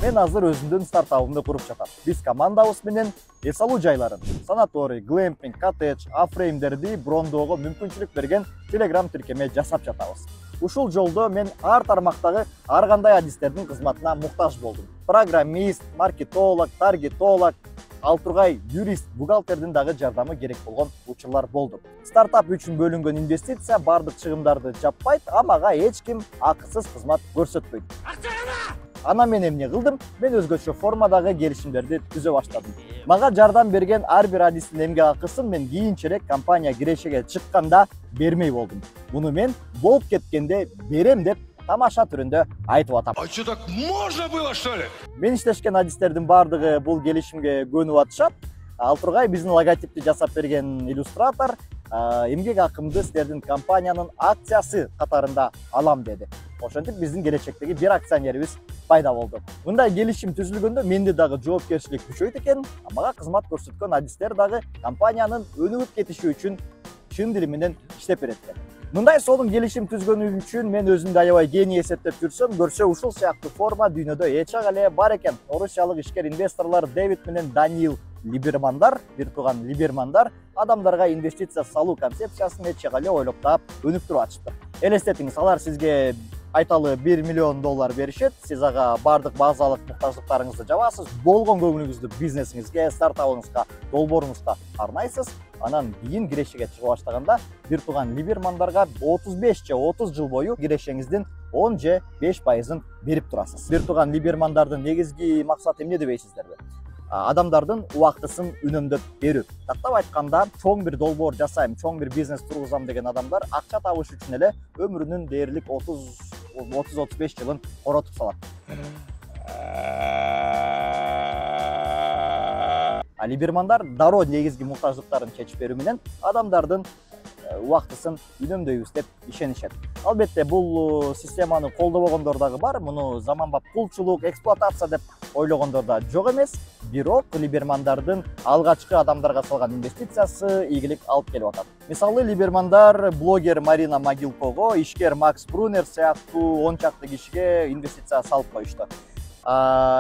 Мен азыр өзүмдүн стартабымды куруп жатам. Биз командабыз менен эс алуу жайларын, санаторий, глэмпинг, коттедж, афреймдерди брондоого мүмкүнчүлүк берген Telegram тиркеме жасап жатабыз. Ушул жолдо мен ар тармактагы ар кандай адистердин кызматына муктаж болдум. Программист, маркетолог, таргетолог, ал тургай юрист, бухгалтердин дагы жардамы керек болгон учурлар болду. Стартап үчүн бөлүнгөн инвестиция бардык чыгымдарды жаппайт, а мага эч ким акысыз кызмат көрсөтпөйт. Ана мен эмне кылдым? Мен өзгөчө формадагы келишимдерди түзө баштадым. Мага жардам берген ар бир адистин эмгек акысын мен кийинчерээк компания кирешеге чыкканда бермей болдум. Муну мен болуп кеткенде берем деп тамаша түрүндө айтып атам. А что, так можно было, что ли? Мен иштешкен адистердин бардыгы бул келишимге көнүп атышат. Ал тургай биздин логотипти жасап берген иллюстратор эмгек акымды силердин компаниянын акциясы катарында алам деди. Ошентип биздин келечектеги бир акционерибиз пайда болду. Мындай келишим түзүлгөндө менде дагы жоопкерчилик күчөйт экен, мага кызмат көрсөткөн адистер дагы компаниянын өнүгүп кетиши үчүн чын дили менен иштеп берет экен. Мындай сонун келишим түзгөнүм үчүн мен өзүмдү аябай гений эсептеп жүрсөм, көрсө ушул сыяктуу форма дүйнөдө эч ак эле бар экен. Орусиялык ишкер инвесторлор Дэвид менен Даниил Либермандар, бир тууган Либермандар адамдарга инвестиция салуу концепциясын эч ак эле ойлоп таап өнүктүрүп атышты. Элестетиңиз, алар сизге айталы $1 миллион беришет, сиз ага бардык базалык муктаждыктарыңызды жабасыз, болгон көңүлүңүздү бизнесиңизге, стартабыңызга, долбооруңузга арнайсыз. Анан кийин кирешеге чыга баштаганда бир тууган Либермандарга 35 же 30 жыл бою кирешеңиздин 10 же 5% берип турасыз. Бир тууган Либермандардын негизги максаты эмне дебейсиздерби? Адамдардын убактысын үнөмдөп берүү. Тактап айтканда, чоң бир долбоор жасайм, чоң бир бизнес тургузам деген адамдар акча табыш үчүн эле өмүрүнүн дээрлик 30-35 жылын коротуп салат. Либермандар дароо негизги муктаждыктарын чечип берүү менен адамдардын убактысын үнөмдөйбүз деп ишенишет. Албетте бул системаны колдобогондор дагы бар. Муну заманбап кулчулук, эксплуатация деп ойлогондор да жок эмес. Бирок Либермандардын алгачкы адамдарга салган инвестициясы ийгилик алып келип атат. Мисалы, Либермандар блогер Марина Могилкого, ишкер Макс Брунер сыяктуу 10 чакты кишиге инвестиция салып коюшту.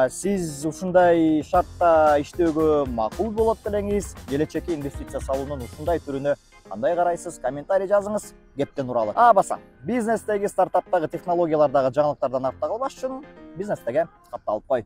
Сиз ушундай шартта иштөөгө макул болот белеңиз? Келечекке инвестиция салуунун ушундай түрүнө кандай карайсыз? Комментарий жазыңыз. Кептен уралы. Баса, бизнестеги, стартаптагы, технологиялардагы жаңылыктардан артта калбаш үчүн бизнестеге катталып кой.